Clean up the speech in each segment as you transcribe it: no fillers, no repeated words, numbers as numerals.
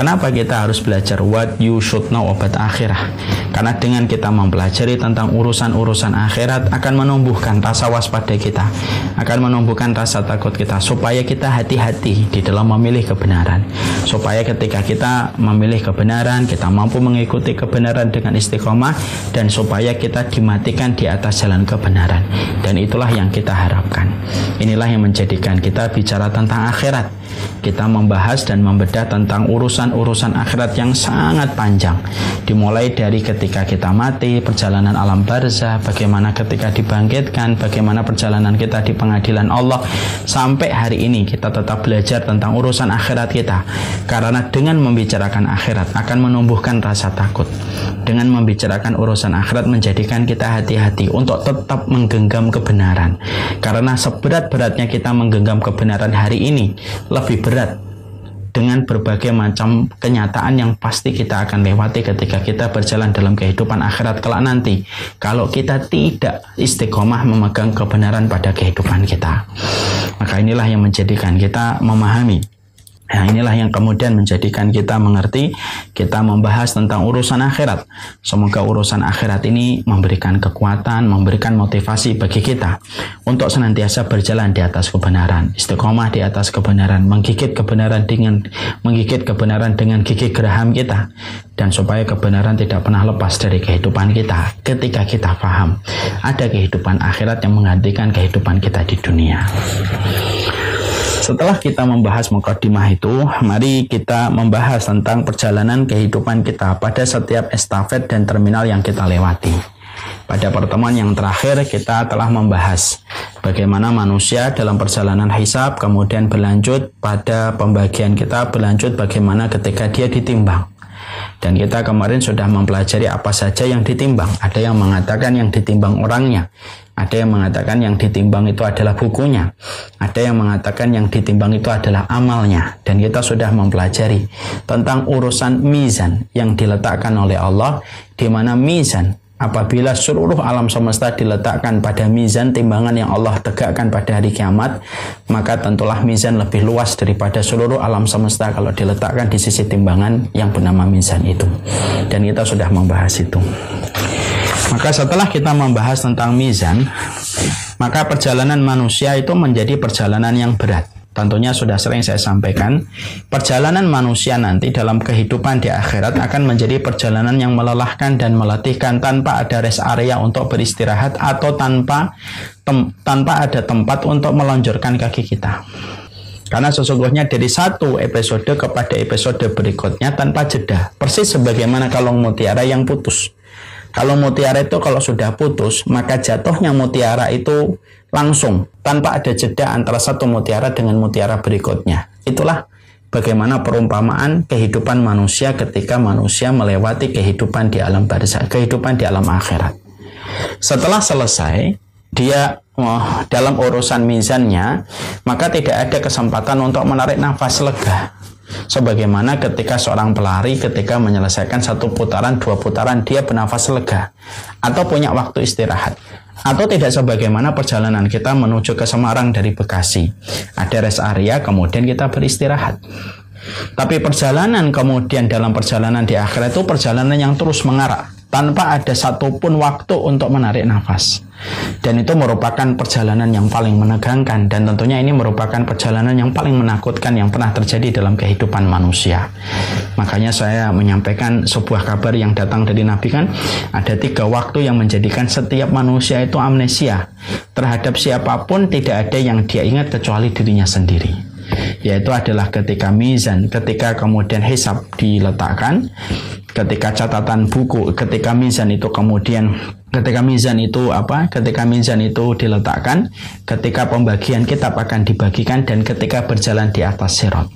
Kenapa kita harus belajar what you should know about akhirah? Karena dengan kita mempelajari tentang urusan-urusan akhirat akan menumbuhkan rasa waspada kita, akan menumbuhkan rasa takut kita, supaya kita hati-hati di dalam memilih kebenaran, supaya ketika kita memilih kebenaran kita mampu mengikuti kebenaran dengan istiqomah, dan supaya kita dimatikan di atas jalan kebenaran. Dan itulah yang kita harapkan. Inilah yang menjadikan kita bicara tentang akhirat. Kita membahas dan membedah tentang urusan-urusan akhirat yang sangat panjang, dimulai dari ketika kita mati, perjalanan alam barzah, bagaimana ketika dibangkitkan, bagaimana perjalanan kita di pengadilan Allah, sampai hari ini kita tetap belajar tentang urusan akhirat kita. Karena dengan membicarakan akhirat akan menumbuhkan rasa takut. Dengan membicarakan urusan akhirat menjadikan kita hati-hati untuk tetap menggenggam kebenaran. Karena seberat-beratnya kita menggenggam kebenaran hari ini, lebih berat dengan berbagai macam kenyataan yang pasti kita akan lewati ketika kita berjalan dalam kehidupan akhirat kelak nanti, kalau kita tidak istiqomah memegang kebenaran pada kehidupan kita. Maka inilah yang menjadikan kita memahami. Nah, inilah yang kemudian menjadikan kita mengerti, kita membahas tentang urusan akhirat. Semoga urusan akhirat ini memberikan kekuatan, memberikan motivasi bagi kita untuk senantiasa berjalan di atas kebenaran, istiqomah di atas kebenaran, menggigit kebenaran dengan gigi geraham kita, dan supaya kebenaran tidak pernah lepas dari kehidupan kita. Ketika kita paham ada kehidupan akhirat yang menggantikan kehidupan kita di dunia. Setelah kita membahas mukadimah itu, mari kita membahas tentang perjalanan kehidupan kita pada setiap estafet dan terminal yang kita lewati. Pada pertemuan yang terakhir kita telah membahas bagaimana manusia dalam perjalanan hisab, kemudian berlanjut pada pembagian kita, berlanjut bagaimana ketika dia ditimbang. Dan kita kemarin sudah mempelajari apa saja yang ditimbang. Ada yang mengatakan yang ditimbang orangnya, ada yang mengatakan yang ditimbang itu adalah bukunya, ada yang mengatakan yang ditimbang itu adalah amalnya. Dan kita sudah mempelajari tentang urusan mizan yang diletakkan oleh Allah, di mana mizan, apabila seluruh alam semesta diletakkan pada mizan timbangan yang Allah tegakkan pada hari kiamat, maka tentulah mizan lebih luas daripada seluruh alam semesta kalau diletakkan di sisi timbangan yang bernama mizan itu. Dan kita sudah membahas itu. Maka setelah kita membahas tentang mizan, maka perjalanan manusia itu menjadi perjalanan yang berat. Tentunya sudah sering saya sampaikan, perjalanan manusia nanti dalam kehidupan di akhirat akan menjadi perjalanan yang melelahkan dan meletihkan tanpa ada rest area untuk beristirahat atau tanpa ada tempat untuk melonjorkan kaki kita. Karena sesungguhnya dari satu episode kepada episode berikutnya tanpa jeda, persis sebagaimana kalung mutiara yang putus. Kalung mutiara itu kalau sudah putus, maka jatuhnya mutiara itu langsung, tanpa ada jeda antara satu mutiara dengan mutiara berikutnya. Itulah bagaimana perumpamaan kehidupan manusia ketika manusia melewati kehidupan di alam barzah, kehidupan di alam akhirat. Setelah selesai, dia dalam urusan mizannya, maka tidak ada kesempatan untuk menarik nafas lega. Sebagaimana ketika seorang pelari ketika menyelesaikan satu putaran, dua putaran, dia bernafas lega atau punya waktu istirahat. Atau tidak sebagaimana perjalanan kita menuju ke Semarang dari Bekasi, ada rest area kemudian kita beristirahat. Tapi perjalanan kemudian dalam perjalanan di akhirat itu perjalanan yang terus mengarah tanpa ada satupun waktu untuk menarik nafas. Dan itu merupakan perjalanan yang paling menegangkan, dan tentunya ini merupakan perjalanan yang paling menakutkan yang pernah terjadi dalam kehidupan manusia. Makanya saya menyampaikan sebuah kabar yang datang dari Nabi, kan ada 3 waktu yang menjadikan setiap manusia itu amnesia terhadap siapapun, tidak ada yang dia ingat kecuali dirinya sendiri. Yaitu adalah ketika mizan, ketika kemudian hisab diletakkan, ketika catatan buku, ketika mizan itu kemudian ketika mizan itu diletakkan, ketika pembagian kitab akan dibagikan, dan ketika berjalan di atas sirat.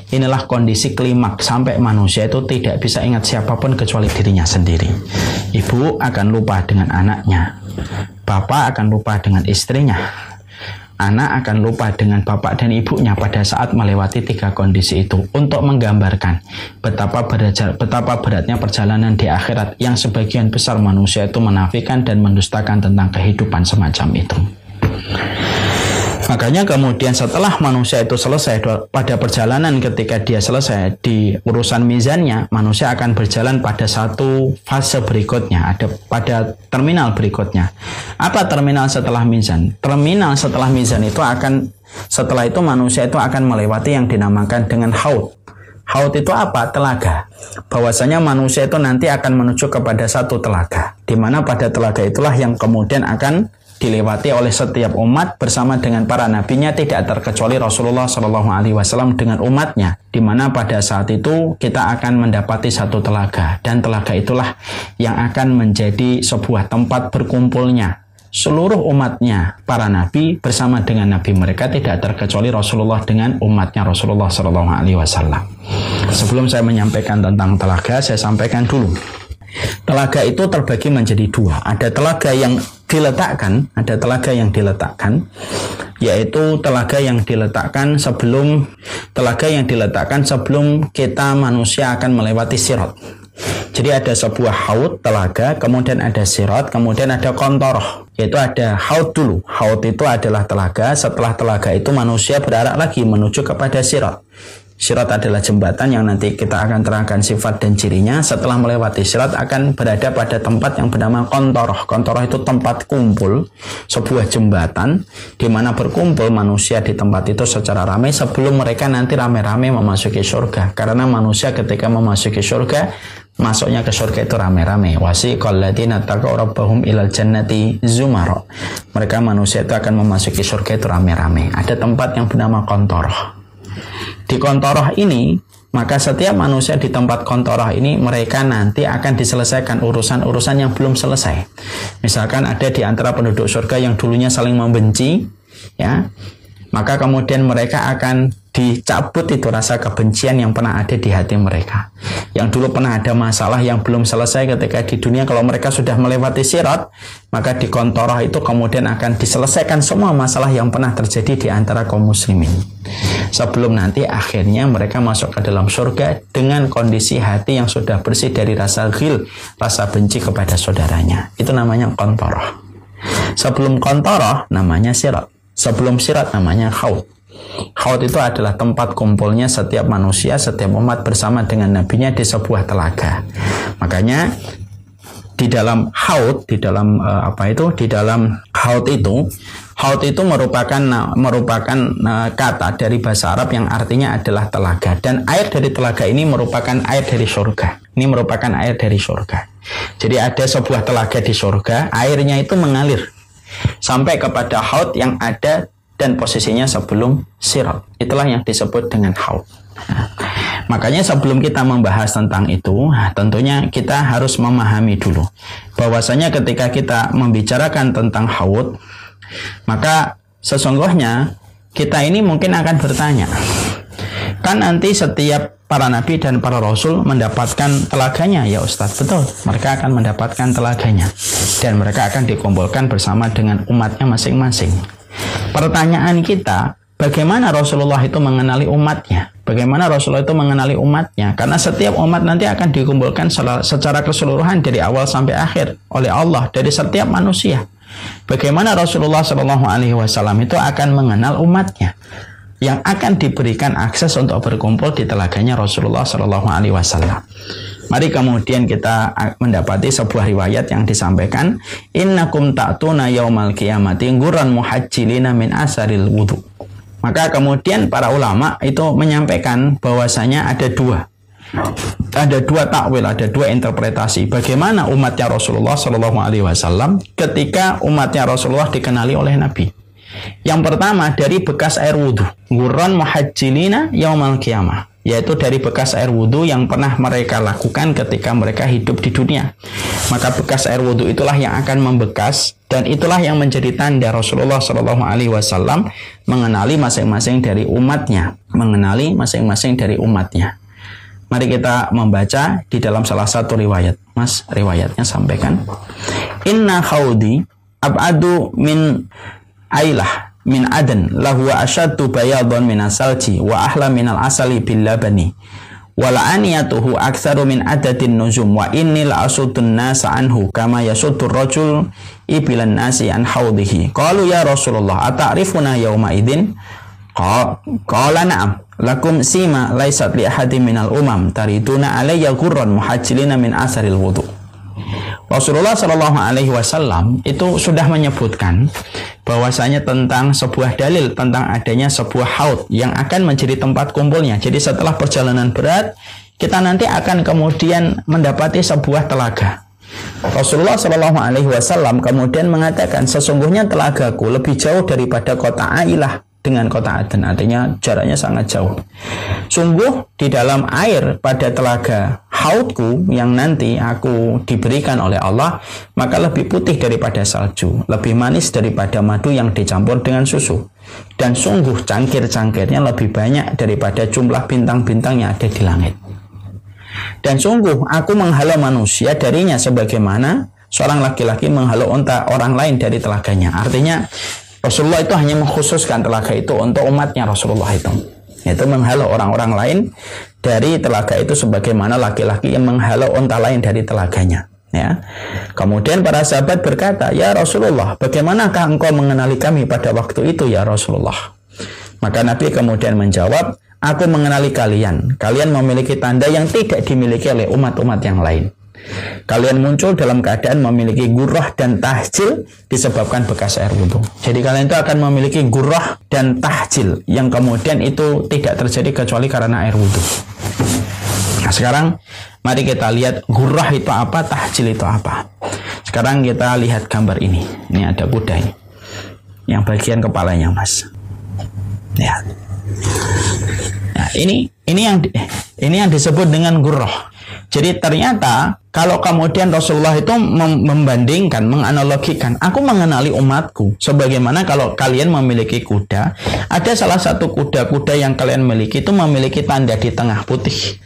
Inilah kondisi klimaks sampai manusia itu tidak bisa ingat siapapun kecuali dirinya sendiri. Ibu akan lupa dengan anaknya, bapak akan lupa dengan istrinya, anak akan lupa dengan bapak dan ibunya pada saat melewati 3 kondisi itu, untuk menggambarkan betapa beratnya perjalanan di akhirat yang sebagian besar manusia itu menafikan dan mendustakan tentang kehidupan semacam itu. Makanya kemudian setelah manusia itu selesai pada perjalanan, ketika dia selesai di urusan mizannya, manusia akan berjalan pada satu fase berikutnya, ada pada terminal berikutnya. Apa terminal setelah mizan? Terminal setelah mizan itu setelah itu manusia itu akan melewati yang dinamakan dengan haud. Haud itu apa? Telaga. Bahwasanya manusia itu nanti akan menuju kepada satu telaga, di mana pada telaga itulah yang kemudian akan dilewati oleh setiap umat bersama dengan para nabinya, tidak terkecuali Rasulullah SAW dengan umatnya, di mana pada saat itu kita akan mendapati satu telaga, dan telaga itulah yang akan menjadi sebuah tempat berkumpulnya seluruh umatnya para nabi bersama dengan nabi mereka, tidak terkecuali Rasulullah dengan umatnya Rasulullah SAW. Sebelum saya menyampaikan tentang telaga, saya sampaikan dulu. Telaga itu terbagi menjadi dua. Ada telaga yang diletakkan, yaitu telaga yang diletakkan sebelum kita manusia akan melewati sirat. Jadi ada sebuah haud, telaga, kemudian ada sirat, kemudian ada kontoroh. Yaitu ada haud dulu. Haud itu adalah telaga. Setelah telaga itu manusia berarak lagi menuju kepada sirat. Sirat adalah jembatan yang nanti kita akan terangkan sifat dan cirinya. Setelah melewati sirat akan berada pada tempat yang bernama kontoroh. Kontoroh itu tempat kumpul, sebuah jembatan di mana berkumpul manusia di tempat itu secara ramai sebelum mereka nanti rame-rame memasuki surga. Karena manusia ketika memasuki surga, masuknya ke surga itu rame-rame. Wasiqal ladzina taqaw rabbahum ilal jannati zumara. Mereka manusia itu akan memasuki surga itu rame-rame. Ada tempat yang bernama kontoroh. Di kontoroh ini, maka setiap manusia di tempat kontoroh ini, mereka nanti akan diselesaikan urusan-urusan yang belum selesai. Misalkan ada di antara penduduk surga yang dulunya saling membenci, ya, maka kemudian mereka akan dicabut itu rasa kebencian yang pernah ada di hati mereka. Yang dulu pernah ada masalah yang belum selesai ketika di dunia, kalau mereka sudah melewati sirat, maka di kontoroh itu kemudian akan diselesaikan semua masalah yang pernah terjadi di antara kaum muslimin. Sebelum nanti akhirnya mereka masuk ke dalam surga dengan kondisi hati yang sudah bersih dari rasa ghil, rasa benci kepada saudaranya. Itu namanya kontoroh. Sebelum kontoroh namanya sirat. Sebelum sirat namanya haud. Haud itu adalah tempat kumpulnya setiap manusia, setiap umat bersama dengan nabinya di sebuah telaga. Makanya di dalam haud, di dalam haud itu merupakan kata dari bahasa Arab yang artinya adalah telaga, dan air dari telaga ini merupakan air dari surga. Ini merupakan air dari surga. Jadi ada sebuah telaga di surga, airnya itu mengalir sampai kepada haud yang ada dan posisinya sebelum sirat. Itulah yang disebut dengan haud. Makanya sebelum kita membahas tentang itu, tentunya kita harus memahami dulu bahwasanya ketika kita membicarakan tentang haud, maka sesungguhnya kita ini mungkin akan bertanya, kan nanti setiap para nabi dan para rasul mendapatkan telaganya, ya Ustadz. Betul, mereka akan mendapatkan telaganya dan mereka akan dikumpulkan bersama dengan umatnya masing-masing. Pertanyaan kita, bagaimana Rasulullah itu mengenali umatnya? Bagaimana Rasulullah itu mengenali umatnya? Karena setiap umat nanti akan dikumpulkan secara keseluruhan dari awal sampai akhir oleh Allah dari setiap manusia. Bagaimana Rasulullah SAW itu akan mengenal umatnya yang akan diberikan akses untuk berkumpul di telaganya Rasulullah SAW? Mari kemudian kita mendapati sebuah riwayat yang disampaikan, innakum ta'tuna yaumal qiyamati ghurran muhajjilina min asaril wudu. Maka kemudian para ulama itu menyampaikan bahwasanya ada dua takwil, ada dua interpretasi bagaimana umatnya Rasulullah SAW ketika umatnya Rasulullah dikenali oleh Nabi. Yang pertama dari bekas air wudu, ghurran muhajjilina yaumal qiyamah, yaitu dari bekas air wudhu yang pernah mereka lakukan ketika mereka hidup di dunia. Maka bekas air wudhu itulah yang akan membekas, dan itulah yang menjadi tanda Rasulullah SAW mengenali masing-masing dari umatnya. Mari kita membaca di dalam salah satu riwayat. Mas, riwayatnya sampaikan, inna khawdi ab'adu min ailah min adan lahu ashaddu bayadun min asalji wa ahla min al asali bil labani wala aniyatuhu aktsaru min adadin nujum wa inni la asudun nasa anhu kama yasuddur rajul ibilan nasi an haudhihi. Qalu ya Rasulullah ata'rifuna yawma idzin? Qala na'am lakum sima laisat li ahadin minal umam tariduna alayya ghurran muhajjilina min asaril wudu. Rasulullah Shallallahu Alaihi Wasallam itu sudah menyebutkan bahwasanya tentang sebuah dalil tentang adanya sebuah haud yang akan menjadi tempat kumpulnya. Jadi setelah perjalanan berat, kita nanti akan kemudian mendapati sebuah telaga. Rasulullah Shallallahu Alaihi Wasallam kemudian mengatakan, sesungguhnya telagaku lebih jauh daripada kota Ailah dengan kota Aden, artinya jaraknya sangat jauh. Sungguh di dalam air pada telaga haudku yang nanti aku diberikan oleh Allah, maka lebih putih daripada salju, lebih manis daripada madu yang dicampur dengan susu, dan sungguh cangkir-cangkirnya lebih banyak daripada jumlah bintang-bintang yang ada di langit. Dan sungguh aku menghalau manusia darinya sebagaimana seorang laki-laki menghalau unta orang lain dari telaganya. Artinya Rasulullah itu hanya mengkhususkan telaga itu untuk umatnya Rasulullah itu, yaitu menghalau orang-orang lain dari telaga itu sebagaimana laki-laki yang menghalau unta lain dari telaganya. Ya. Kemudian para sahabat berkata, ya Rasulullah, bagaimanakah engkau mengenali kami pada waktu itu ya Rasulullah? Maka Nabi kemudian menjawab, aku mengenali kalian. Kalian memiliki tanda yang tidak dimiliki oleh umat-umat yang lain. Kalian muncul dalam keadaan memiliki gurrah dan tahjil disebabkan bekas air wudhu. Jadi kalian itu akan memiliki gurrah dan tahjil yang kemudian itu tidak terjadi kecuali karena air wudhu. Nah sekarang mari kita lihat gurrah itu apa, tahjil itu apa. Sekarang kita lihat gambar ini. Ini ada kuda ini, yang bagian kepalanya mas. Lihat. Nah ini yang disebut dengan gurrah. Jadi ternyata kalau kemudian Rasulullah itu membandingkan, menganalogikan, aku mengenali umatku sebagaimana kalau kalian memiliki kuda, ada salah satu kuda-kuda yang kalian miliki itu memiliki tanda di tengah putih.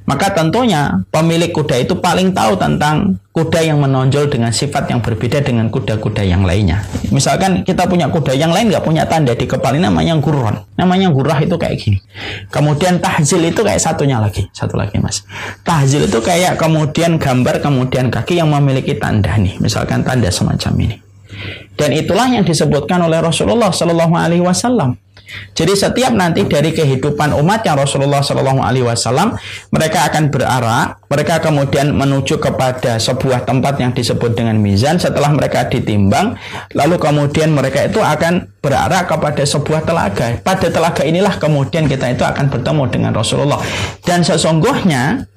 Maka tentunya pemilik kuda itu paling tahu tentang kuda yang menonjol dengan sifat yang berbeda dengan kuda-kuda yang lainnya. Misalkan kita punya kuda yang lain nggak punya tanda di kepala, ini namanya gurron. Namanya gurrah itu kayak gini. Kemudian tahjil itu kayak satu lagi mas. Tahjil itu kayak kemudian gambar, kemudian kaki yang memiliki tanda nih. Misalkan tanda semacam ini. Dan itulah yang disebutkan oleh Rasulullah Shallallahu Alaihi Wasallam. Jadi setiap nanti dari kehidupan umatnya Rasulullah Shallallahu Alaihi Wasallam, mereka akan berarak, mereka kemudian menuju kepada sebuah tempat yang disebut dengan mizan. Setelah mereka ditimbang, lalu kemudian mereka itu akan berarak kepada sebuah telaga. Pada telaga inilah kemudian kita itu akan bertemu dengan Rasulullah. Dan sesungguhnya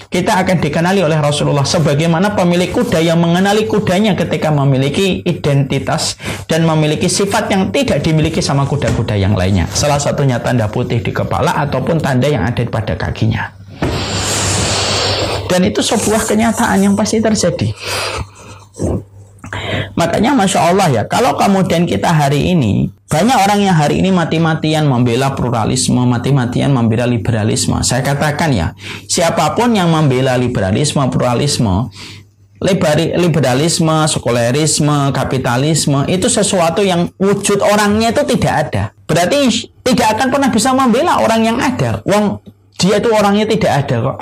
kita akan dikenali oleh Rasulullah sebagaimana pemilik kuda yang mengenali kudanya ketika memiliki identitas dan memiliki sifat yang tidak dimiliki sama kuda-kuda yang lainnya. Salah satunya tanda putih di kepala ataupun tanda yang ada pada kakinya. Dan itu sebuah kenyataan yang pasti terjadi. Makanya Masya Allah ya, kalau kemudian kita hari ini, banyak orang yang hari ini mati-matian membela pluralisme, mati-matian membela liberalisme. Saya katakan ya, siapapun yang membela liberalisme, pluralisme, liberalisme, sekulerisme, kapitalisme, itu sesuatu yang wujud orangnya itu tidak ada. Berarti tidak akan pernah bisa membela orang yang ada. Dia itu orangnya tidak ada kok.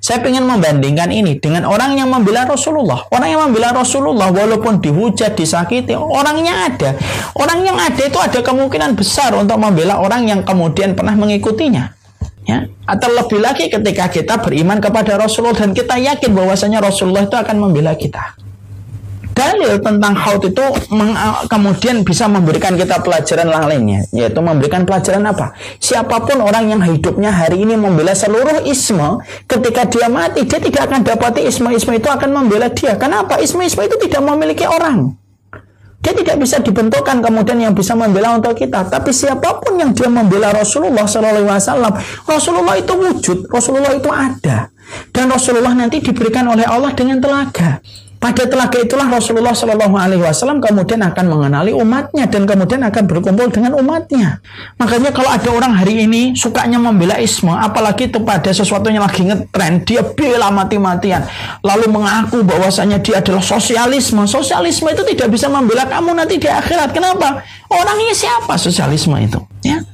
Saya ingin membandingkan ini dengan orang yang membela Rasulullah. Orang yang membela Rasulullah walaupun dihujat, disakiti, orangnya ada. Orang yang ada itu ada kemungkinan besar untuk membela orang yang kemudian pernah mengikutinya. Ya. Atau lebih lagi ketika kita beriman kepada Rasulullah dan kita yakin bahwasanya Rasulullah itu akan membela kita. Dalil tentang haud itu kemudian bisa memberikan kita pelajaran lainnya, yaitu memberikan pelajaran apa? Siapapun orang yang hidupnya hari ini membela seluruh isme, ketika dia mati, dia tidak akan dapati isme-isme itu akan membela dia. Kenapa? Isme-isme itu tidak memiliki orang. Dia tidak bisa dibentukkan kemudian yang bisa membela untuk kita. Tapi siapapun yang dia membela Rasulullah SAW, Rasulullah itu wujud, Rasulullah itu ada. Dan Rasulullah nanti diberikan oleh Allah dengan telaga. Pada telaga itulah Rasulullah SAW kemudian akan mengenali umatnya dan kemudian akan berkumpul dengan umatnya. Makanya kalau ada orang hari ini sukanya membela isme, apalagi itu pada sesuatu yang lagi ngetren, dia bela mati-matian, lalu mengaku bahwasanya dia adalah sosialisme. Sosialisme itu tidak bisa membela kamu nanti di akhirat. Kenapa? Orangnya siapa sosialisme itu? Ya.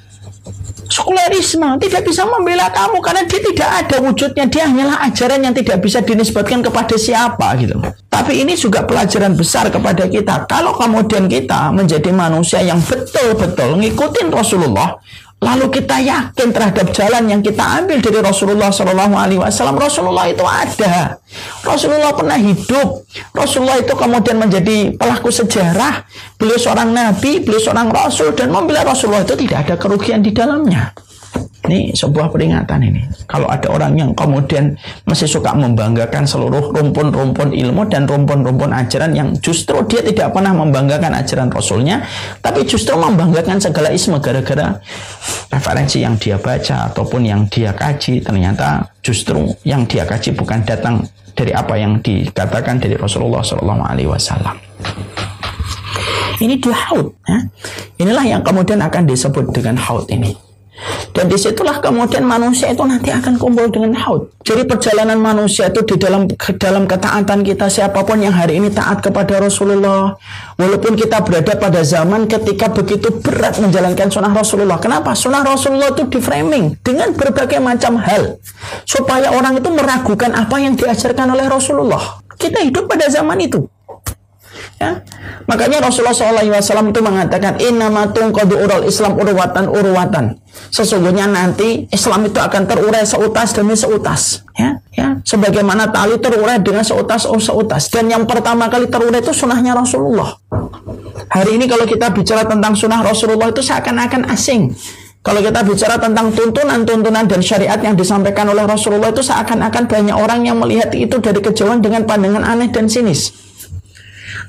Sekulerisme tidak bisa membela kamu karena dia tidak ada wujudnya, dia hanyalah ajaran yang tidak bisa dinisbatkan kepada siapa gitu. Tapi ini juga pelajaran besar kepada kita. Kalau kemudian kita menjadi manusia yang betul-betul ngikutin Rasulullah, lalu kita yakin terhadap jalan yang kita ambil dari Rasulullah Shallallahu Alaihi Wasallam. Rasulullah itu ada, Rasulullah pernah hidup, Rasulullah itu kemudian menjadi pelaku sejarah. Beliau seorang nabi, beliau seorang rasul, dan membela Rasulullah itu tidak ada kerugian di dalamnya. Ini sebuah peringatan ini. Kalau ada orang yang kemudian masih suka membanggakan seluruh rumpun-rumpun ilmu dan rumpun-rumpun ajaran yang justru dia tidak pernah membanggakan ajaran Rasulnya, tapi justru membanggakan segala isme gara-gara referensi yang dia baca ataupun yang dia kaji, ternyata justru yang dia kaji bukan datang dari apa yang dikatakan dari Rasulullah SAW. Ini di haud. Inilah yang kemudian akan disebut dengan haud ini. Dan disitulah kemudian manusia itu nanti akan kumpul dengan haud. Jadi perjalanan manusia itu di dalam ketaatan kita, siapapun yang hari ini taat kepada Rasulullah, walaupun kita berada pada zaman ketika begitu berat menjalankan sunnah Rasulullah. Kenapa? Sunnah Rasulullah itu di framing dengan berbagai macam hal supaya orang itu meragukan apa yang diajarkan oleh Rasulullah. Kita hidup pada zaman itu. Ya. Makanya Rasulullah SAW itu mengatakan innama tunqadu ural Islam urwatan. Sesungguhnya nanti Islam itu akan terurai seutas demi seutas. Ya. Sebagaimana tali terurai dengan seutas. Dan yang pertama kali terurai itu sunnahnya Rasulullah. Hari ini kalau kita bicara tentang sunnah Rasulullah itu seakan-akan asing. Kalau kita bicara tentang tuntunan dan syariat yang disampaikan oleh Rasulullah itu seakan-akan banyak orang yang melihat itu dari kejauhan dengan pandangan aneh dan sinis.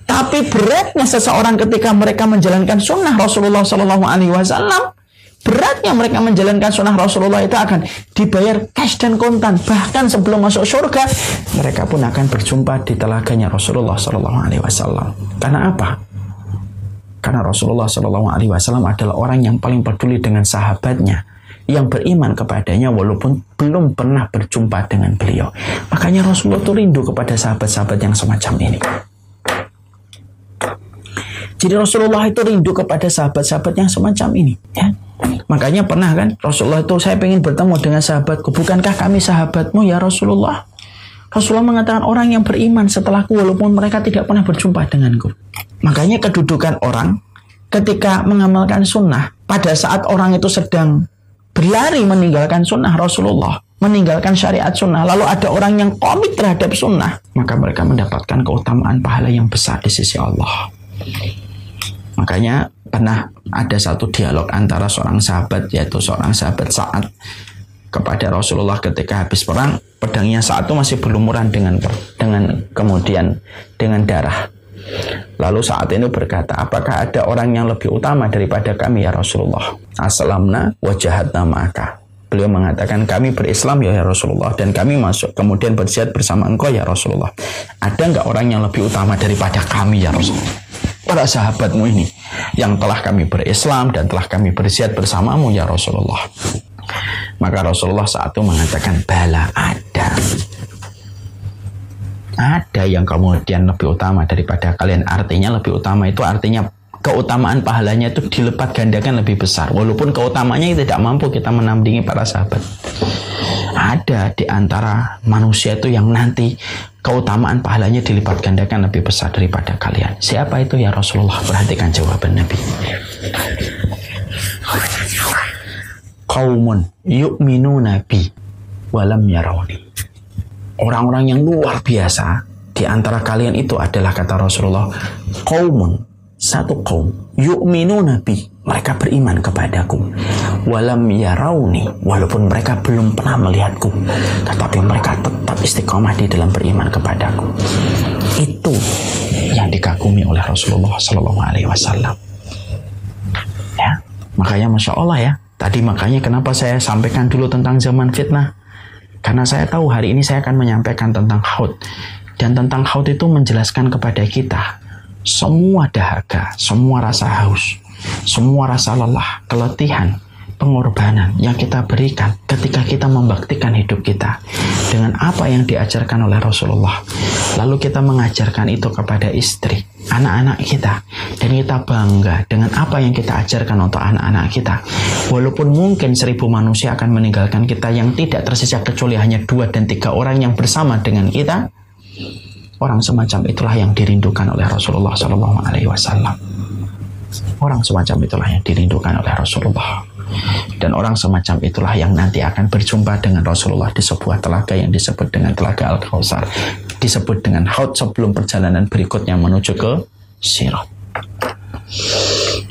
Tapi beratnya seseorang ketika mereka menjalankan sunnah Rasulullah SAW, beratnya mereka menjalankan sunnah Rasulullah itu akan dibayar cash dan kontan. Bahkan sebelum masuk surga, mereka pun akan berjumpa di telaganya Rasulullah SAW. Karena apa? Karena Rasulullah SAW adalah orang yang paling peduli dengan sahabatnya, yang beriman kepadanya walaupun belum pernah berjumpa dengan beliau. Makanya Rasulullah itu rindu kepada sahabat-sahabat yang semacam ini. Jadi Rasulullah itu rindu kepada sahabat-sahabat yang semacam ini. Ya. Makanya pernah kan Rasulullah itu, saya ingin bertemu dengan sahabatku. Bukankah kami sahabatmu ya Rasulullah? Rasulullah mengatakan orang yang beriman setelahku walaupun mereka tidak pernah berjumpa denganku. Makanya kedudukan orang ketika mengamalkan sunnah pada saat orang itu sedang berlari meninggalkan sunnah Rasulullah, meninggalkan syariat sunnah, lalu ada orang yang komit terhadap sunnah, maka mereka mendapatkan keutamaan pahala yang besar di sisi Allah. Makanya pernah ada satu dialog antara seorang sahabat, yaitu seorang sahabat Sa'ad kepada Rasulullah ketika habis perang. Pedangnya Sa'ad itu masih berlumuran dengan darah. Lalu Sa'ad ini berkata, apakah ada orang yang lebih utama daripada kami ya Rasulullah? Aslamna wa jahadna ma'aka. Beliau mengatakan, kami berislam ya Rasulullah, dan kami masuk kemudian berjihad bersama engkau ya Rasulullah. Ada nggak orang yang lebih utama daripada kami ya Rasulullah? Para sahabatmu ini yang telah kami berislam dan telah kami berjihad bersamamu ya Rasulullah. Maka Rasulullah saat itu mengatakan, bala, ada yang kemudian lebih utama daripada kalian. Artinya lebih utama itu artinya keutamaan pahalanya itu dilipat gandakan lebih besar. Walaupun keutamanya tidak mampu kita menandingi para sahabat. Ada di antara manusia itu yang nanti keutamaan pahalanya dilipat gandakan lebih besar daripada kalian. Siapa itu ya Rasulullah? Perhatikan jawaban Nabi. Qaumun yu'minuna bi walam yarawni. Orang-orang yang luar biasa di antara kalian itu adalah, kata Rasulullah, qaumun, satu kaum, yu'minuna bi, mereka beriman kepadaku, walam yarawni, walaupun mereka belum pernah melihatku, tetapi mereka tetap istiqomah di dalam beriman kepadaku. Itu yang dikagumi oleh Rasulullah SAW. Ya, makanya Masya Allah ya. Tadi makanya kenapa saya sampaikan dulu tentang zaman fitnah. Karena saya tahu hari ini saya akan menyampaikan tentang haud. Dan tentang haud itu menjelaskan kepada kita semua dahaga, semua rasa haus, semua rasa lelah, keletihan, pengorbanan yang kita berikan ketika kita membaktikan hidup kita dengan apa yang diajarkan oleh Rasulullah, lalu kita mengajarkan itu kepada istri, anak-anak kita, dan kita bangga dengan apa yang kita ajarkan untuk anak-anak kita, walaupun mungkin 1000 manusia akan meninggalkan kita yang tidak tersisa kecuali hanya 2 dan 3 orang yang bersama dengan kita. Orang semacam itulah yang dirindukan oleh Rasulullah SAW. Orang semacam itulah yang dirindukan oleh Rasulullah. Dan orang semacam itulah yang nanti akan berjumpa dengan Rasulullah di sebuah telaga yang disebut dengan Telaga Al-Kautsar, disebut dengan haud sebelum perjalanan berikutnya menuju ke Sirat.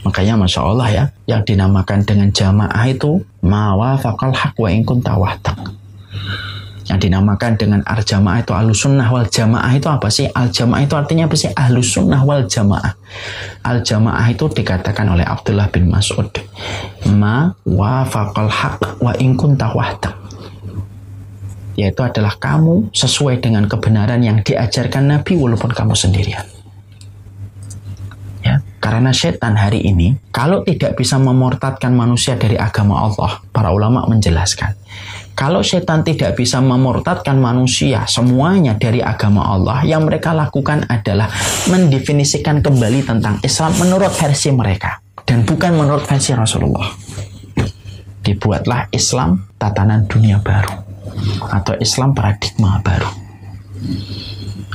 Makanya Masya Allah ya, yang dinamakan dengan jamaah itu mawafaqal haq wa in kunta wahdak. Yang dinamakan dengan al-jamaah itu al-sunnah wal jamaah itu apa sih? Al-jamaah itu artinya apa sih? Al-sunnah wal jamaah. Al-jamaah itu dikatakan oleh Abdullah bin Mas'ud, ma wafaqal haq wa in kunta wahdak, yaitu adalah kamu sesuai dengan kebenaran yang diajarkan Nabi walaupun kamu sendirian. Ya, karena setan hari ini kalau tidak bisa memurtadkan manusia dari agama Allah, para ulama menjelaskan, kalau setan tidak bisa memurtadkan manusia semuanya dari agama Allah, yang mereka lakukan adalah mendefinisikan kembali tentang Islam menurut versi mereka dan bukan menurut versi Rasulullah. Dibuatlah Islam tatanan dunia baru atau Islam paradigma baru.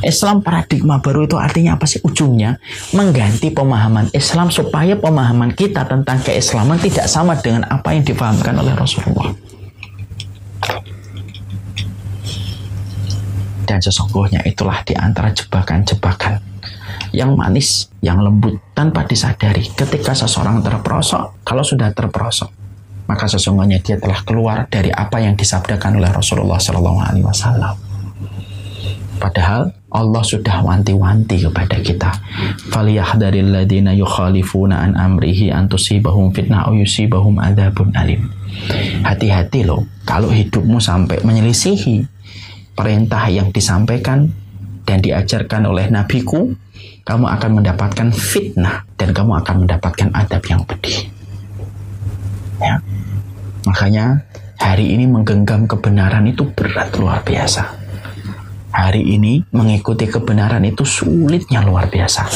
Islam paradigma baru itu artinya apa sih? Ujungnya mengganti pemahaman Islam supaya pemahaman kita tentang keislaman tidak sama dengan apa yang dipahamkan oleh Rasulullah. Dan sesungguhnya itulah di antara jebakan-jebakan yang manis, yang lembut tanpa disadari. Ketika seseorang terperosok, kalau sudah terperosok, maka sesungguhnya dia telah keluar dari apa yang disabdakan oleh Rasulullah SAW. Padahal Allah sudah wanti-wanti kepada kita. Falyahdharil ladzina yukhalifuna an amrihi an tusibahum fitnah aw yusibahum adzabun alim. Hati-hati loh kalau hidupmu sampai menyelisihi perintah yang disampaikan dan diajarkan oleh nabiku, kamu akan mendapatkan fitnah dan kamu akan mendapatkan adab yang pedih. Ya. Makanya hari ini menggenggam kebenaran itu berat luar biasa. Hari ini mengikuti kebenaran itu sulitnya luar biasa.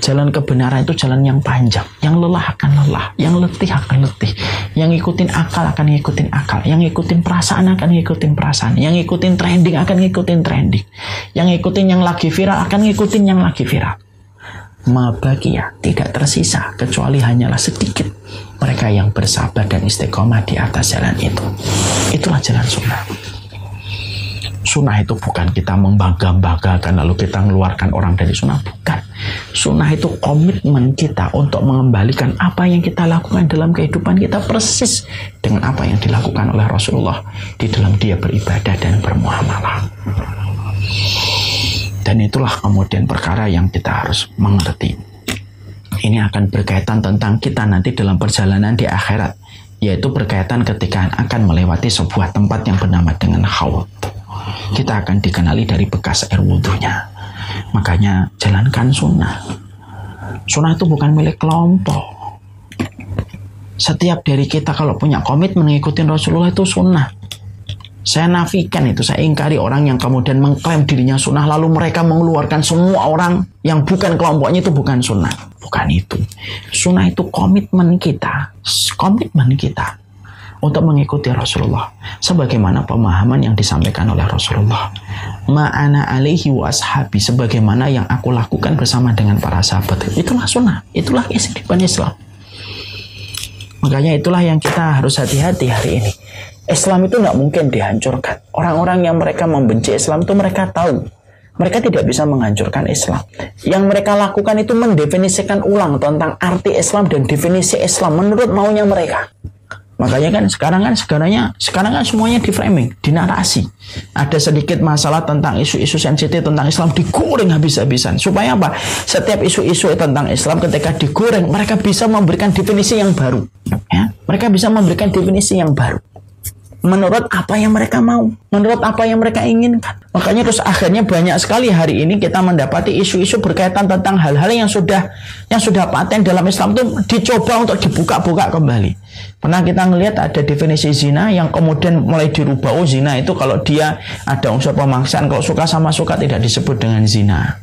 Jalan kebenaran itu jalan yang panjang. Yang lelah akan lelah. Yang letih akan letih. Yang ngikutin akal akan ngikutin akal. Yang ngikutin perasaan akan ngikutin perasaan. Yang ngikutin trending akan ngikutin trending. Yang ngikutin yang lagi viral akan ngikutin yang lagi viral. Mabaqiyah, tidak tersisa kecuali hanyalah sedikit mereka yang bersabar dan istiqomah di atas jalan itu. Itulah jalan sunnah. Sunnah itu bukan kita membangga-banggakan lalu kita mengeluarkan orang dari sunnah, bukan. Sunnah itu komitmen kita untuk mengembalikan apa yang kita lakukan dalam kehidupan kita persis dengan apa yang dilakukan oleh Rasulullah di dalam dia beribadah dan bermuamalah. Dan itulah kemudian perkara yang kita harus mengerti. Ini akan berkaitan tentang kita nanti dalam perjalanan di akhirat, yaitu berkaitan ketika akan melewati sebuah tempat yang bernama dengan haud. Kita akan dikenali dari bekas air wudhunya. Makanya jalankan sunnah. Sunnah itu bukan milik kelompok. Setiap dari kita kalau punya komitmen mengikuti Rasulullah itu sunnah. Saya nafikan itu, saya ingkari orang yang kemudian mengklaim dirinya sunnah lalu mereka mengeluarkan semua orang yang bukan kelompoknya itu bukan sunnah. Bukan itu. Sunnah itu komitmen kita. Komitmen kita untuk mengikuti Rasulullah sebagaimana pemahaman yang disampaikan oleh Rasulullah. Ma'ana alaihi wa ashabi, sebagaimana yang aku lakukan bersama dengan para sahabat. Itulah sunnah, itulah kehidupan Islam. Makanya itulah yang kita harus hati-hati hari ini. Islam itu nggak mungkin dihancurkan. Orang-orang yang mereka membenci Islam itu mereka tahu mereka tidak bisa menghancurkan Islam. Yang mereka lakukan itu mendefinisikan ulang tentang arti Islam dan definisi Islam menurut maunya mereka. Makanya kan sekarang kan semuanya di framing, di narasi. Ada sedikit masalah tentang isu-isu sensitif tentang Islam digoreng habis-habisan. Supaya apa? Setiap isu-isu tentang Islam ketika digoreng, mereka bisa memberikan definisi yang baru. Ya? Mereka bisa memberikan definisi yang baru. menurut apa yang mereka mau, menurut apa yang mereka inginkan. Makanya terus akhirnya banyak sekali hari ini kita mendapati isu-isu berkaitan tentang hal-hal yang sudah paten dalam Islam itu dicoba untuk dibuka-buka kembali. Pernah kita ngelihat ada definisi zina yang kemudian mulai dirubah. Oh, zina itu kalau dia ada unsur pemaksaan, kalau suka sama suka tidak disebut dengan zina.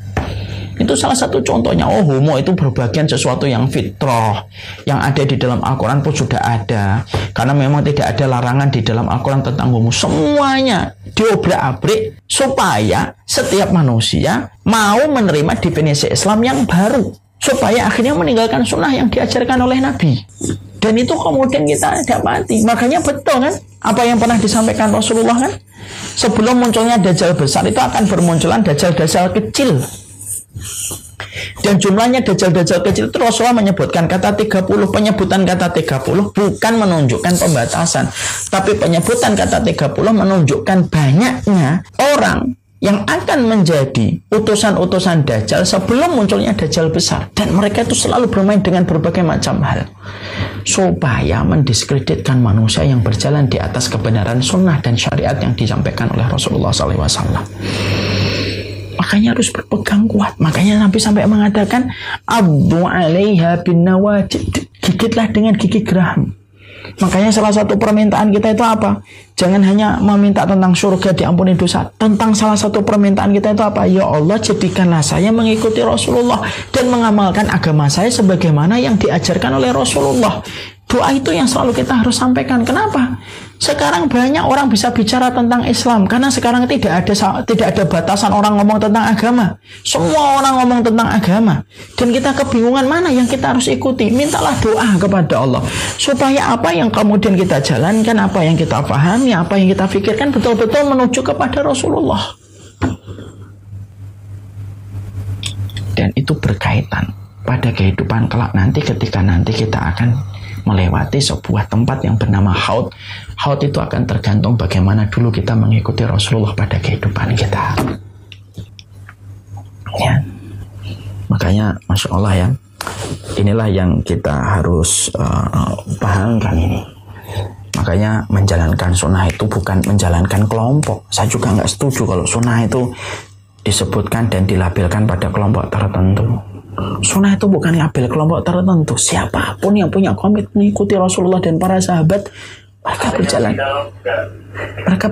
Itu salah satu contohnya. Oh, homo itu berbagian sesuatu yang fitrah, yang ada di dalam Al-Quran pun sudah ada. Karena memang tidak ada larangan di dalam Al-Quran tentang homo. Semuanya diobrak-abrik supaya setiap manusia mau menerima definisi Islam yang baru, supaya akhirnya meninggalkan sunnah yang diajarkan oleh Nabi. Dan itu kemudian kita dapati. Makanya betul kan apa yang pernah disampaikan Rasulullah kan, sebelum munculnya dajjal besar itu akan bermunculan dajjal-dajjal kecil. Dan jumlahnya dajjal-dajjal kecil itu Rasulullah menyebutkan kata 30. Penyebutan kata 30 bukan menunjukkan pembatasan, tapi penyebutan kata 30 menunjukkan banyaknya orang yang akan menjadi utusan-utusan dajjal sebelum munculnya dajjal besar. Dan mereka itu selalu bermain dengan berbagai macam hal supaya mendiskreditkan manusia yang berjalan di atas kebenaran sunnah dan syariat yang disampaikan oleh Rasulullah SAW. Makanya harus berpegang kuat. Makanya Nabi sampai mengatakan, "Abdu 'alaiha bin nawajid." Gigitlah dengan gigi geraham. Makanya salah satu permintaan kita itu apa? Jangan hanya meminta tentang surga diampuni dosa. Tentang salah satu permintaan kita itu apa? Ya Allah, jadikanlah saya mengikuti Rasulullah dan mengamalkan agama saya sebagaimana yang diajarkan oleh Rasulullah. Doa itu yang selalu kita harus sampaikan. Kenapa? Sekarang banyak orang bisa bicara tentang Islam karena sekarang tidak ada batasan orang ngomong tentang agama. Semua orang ngomong tentang agama. Dan kita kebingungan mana yang kita harus ikuti. Mintalah doa kepada Allah supaya apa yang kemudian kita jalankan, apa yang kita pahami, apa yang kita pikirkan betul-betul menuju kepada Rasulullah. Dan itu berkaitan pada kehidupan kelak nanti ketika nanti kita akan melewati sebuah tempat yang bernama Haud. Haud itu akan tergantung bagaimana dulu kita mengikuti Rasulullah pada kehidupan kita. Ya. Makanya Masya Allah ya, inilah yang kita harus pahamkan ini. Makanya menjalankan sunnah itu bukan menjalankan kelompok. Saya juga nggak setuju kalau sunnah itu disebutkan dan dilabelkan pada kelompok tertentu. Sunnah itu bukan label kelompok tertentu. Siapapun yang punya komitmen mengikuti Rasulullah dan para sahabat, mereka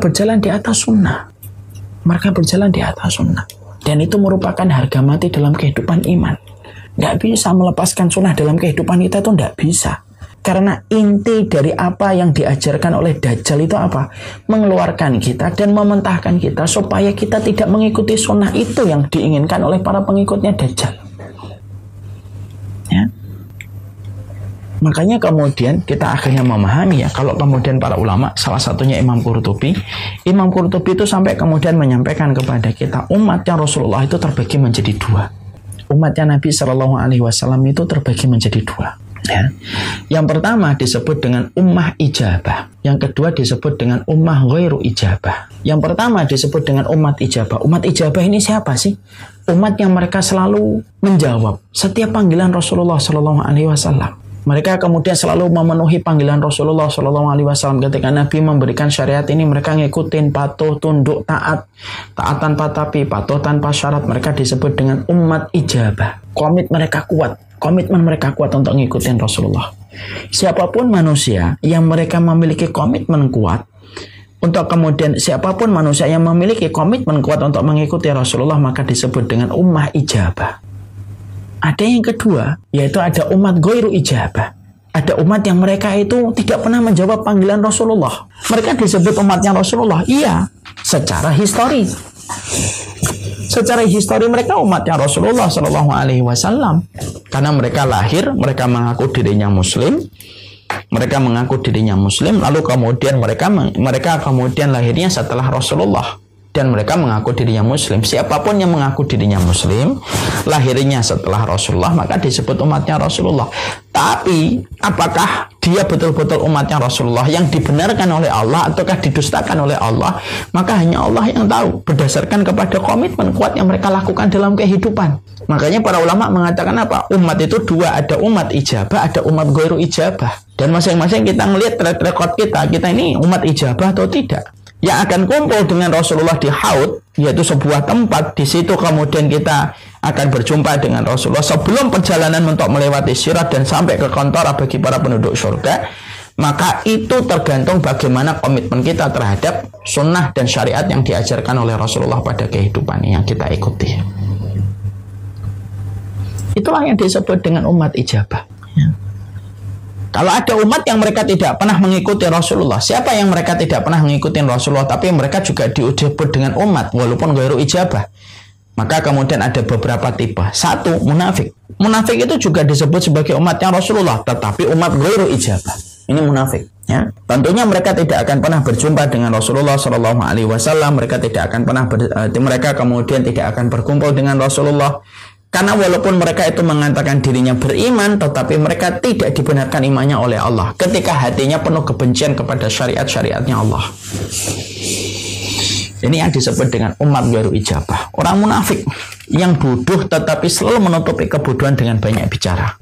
berjalan di atas sunnah. Mereka berjalan di atas sunnah. Dan itu merupakan harga mati dalam kehidupan iman. Nggak bisa melepaskan sunnah dalam kehidupan kita, itu nggak bisa. Karena inti dari apa yang diajarkan oleh Dajjal itu apa? Mengeluarkan kita dan mementahkan kita supaya kita tidak mengikuti sunnah itu yang diinginkan oleh para pengikutnya Dajjal. Ya. Makanya kemudian kita akhirnya memahami ya, kalau kemudian para ulama, salah satunya Imam Qurtubi itu sampai kemudian menyampaikan kepada kita, umatnya Rasulullah itu terbagi menjadi dua. Umatnya Nabi SAW itu terbagi menjadi dua. Ya. Yang pertama disebut dengan ummah ijabah, yang kedua disebut dengan ummah ghairu ijabah. Yang pertama disebut dengan umat ijabah. Umat ijabah ini siapa sih? Umat yang mereka selalu menjawab setiap panggilan Rasulullah SAW. Mereka kemudian selalu memenuhi panggilan Rasulullah SAW. Ketika Nabi memberikan syariat ini, mereka ngikutin, patuh, tunduk, taat tanpa tapi, patuh tanpa syarat. Mereka disebut dengan umat ijabah. Komitmen mereka kuat untuk ngikutin Rasulullah. Siapapun manusia yang mereka memiliki komitmen kuat untuk kemudian siapapun manusia yang memiliki komitmen kuat untuk mengikuti Rasulullah, maka disebut dengan ummah ijabah. Ada yang kedua, yaitu ada umat ghairu ijabah. Ada umat yang mereka itu tidak pernah menjawab panggilan Rasulullah. Mereka disebut umatnya Rasulullah. Iya, secara histori. Secara histori mereka umatnya Rasulullah SAW. Karena mereka lahir, mereka mengaku dirinya Muslim. Lalu kemudian mereka kemudian lahirnya setelah Rasulullah. dan mereka mengaku dirinya muslim. Siapapun yang mengaku dirinya muslim, lahirnya setelah Rasulullah, maka disebut umatnya Rasulullah. Tapi apakah dia betul-betul umatnya Rasulullah yang dibenarkan oleh Allah ataukah didustakan oleh Allah? Maka hanya Allah yang tahu, berdasarkan kepada komitmen kuat yang mereka lakukan dalam kehidupan. Makanya para ulama mengatakan apa? Umat itu dua, ada umat ijabah, ada umat ghairu ijabah. Dan masing-masing kita melihat track record kita ini umat ijabah atau tidak. Yang akan kumpul dengan Rasulullah di Haud, yaitu sebuah tempat, di situ kemudian kita akan berjumpa dengan Rasulullah sebelum perjalanan untuk melewati Sirat dan sampai ke Qantara bagi para penduduk surga. Maka itu tergantung bagaimana komitmen kita terhadap sunnah dan syariat yang diajarkan oleh Rasulullah pada kehidupan yang kita ikuti. Itulah yang disebut dengan umat ijabah. Kalau ada umat yang mereka tidak pernah mengikuti Rasulullah, siapa yang mereka tidak pernah mengikuti Rasulullah, tapi mereka juga disebut dengan umat, walaupun ghairu ijabah. Maka kemudian ada beberapa tipe. Satu, munafik. Munafik itu juga disebut sebagai umatnya Rasulullah, tetapi umat ghairu ijabah. Ini munafik. Ya. Tentunya mereka tidak akan pernah berjumpa dengan Rasulullah SAW. Mereka tidak akan pernah mereka kemudian tidak akan berkumpul dengan Rasulullah. Karena walaupun mereka itu mengatakan dirinya beriman, tetapi mereka tidak dibenarkan imannya oleh Allah. Ketika hatinya penuh kebencian kepada syariat-syariatnya Allah. Ini yang disebut dengan umat ghairu ijabah. Orang munafik yang bodoh tetapi selalu menutupi kebodohan dengan banyak bicara.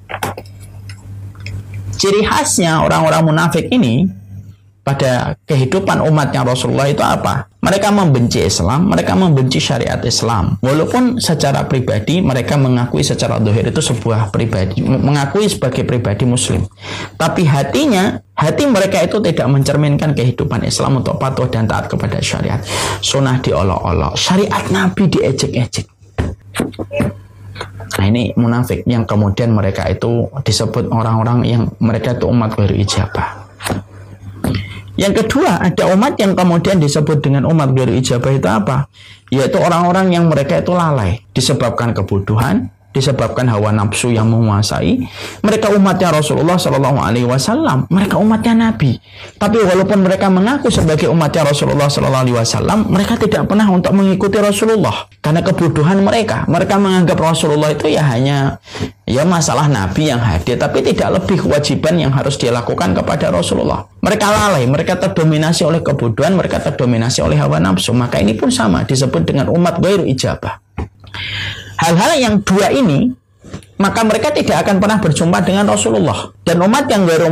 Ciri khasnya orang-orang munafik ini pada kehidupan umatnya Rasulullah itu apa? Mereka membenci Islam, mereka membenci syariat Islam. Walaupun secara pribadi mereka mengakui secara zahir itu sebuah pribadi, mengakui sebagai pribadi muslim. Tapi hati mereka itu tidak mencerminkan kehidupan Islam untuk patuh dan taat kepada syariat. Sunnah diolok-olok, syariat Nabi diejek-ejek. Nah ini munafik yang kemudian mereka itu disebut orang-orang yang mereka itu umat ghairu ijabah. Yang kedua, ada umat yang kemudian disebut dengan umat ghairu ijabah itu apa? Yaitu orang-orang yang mereka itu lalai disebabkan kebodohan, disebabkan hawa nafsu yang menguasai. Mereka umatnya Rasulullah SAW, mereka umatnya Nabi. Tapi walaupun mereka mengaku sebagai umatnya Rasulullah SAW, mereka tidak pernah untuk mengikuti Rasulullah karena kebodohan mereka. Mereka menganggap Rasulullah itu hanya masalah Nabi yang hadir, tapi tidak lebih kewajiban yang harus dilakukan kepada Rasulullah. Mereka lalai, mereka terdominasi oleh kebodohan, mereka terdominasi oleh hawa nafsu. Maka ini pun sama, disebut dengan umat ghairu ijabah. Hal-hal yang dua ini, maka mereka tidak akan pernah berjumpa dengan Rasulullah. Dan umat yang ghairu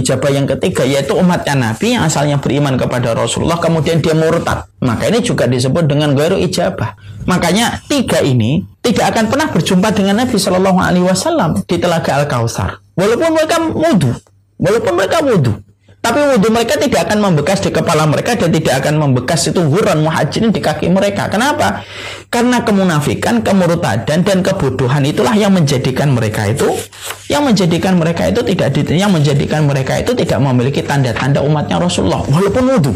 ijabah yang ketiga, yaitu umatnya Nabi yang asalnya beriman kepada Rasulullah, kemudian dia murtad. Maka ini juga disebut dengan ghairu ijabah. Makanya tiga ini tidak akan pernah berjumpa dengan Nabi SAW di Telaga Al-Kautsar. Walaupun mereka wudhu. Tapi wudhu mereka tidak akan membekas di kepala mereka dan tidak akan membekas itu ghurran muhajirin di kaki mereka. Kenapa? Karena kemunafikan, kemurtadan dan kebodohan itulah yang menjadikan mereka itu tidak memiliki tanda-tanda umatnya Rasulullah walaupun wudhu.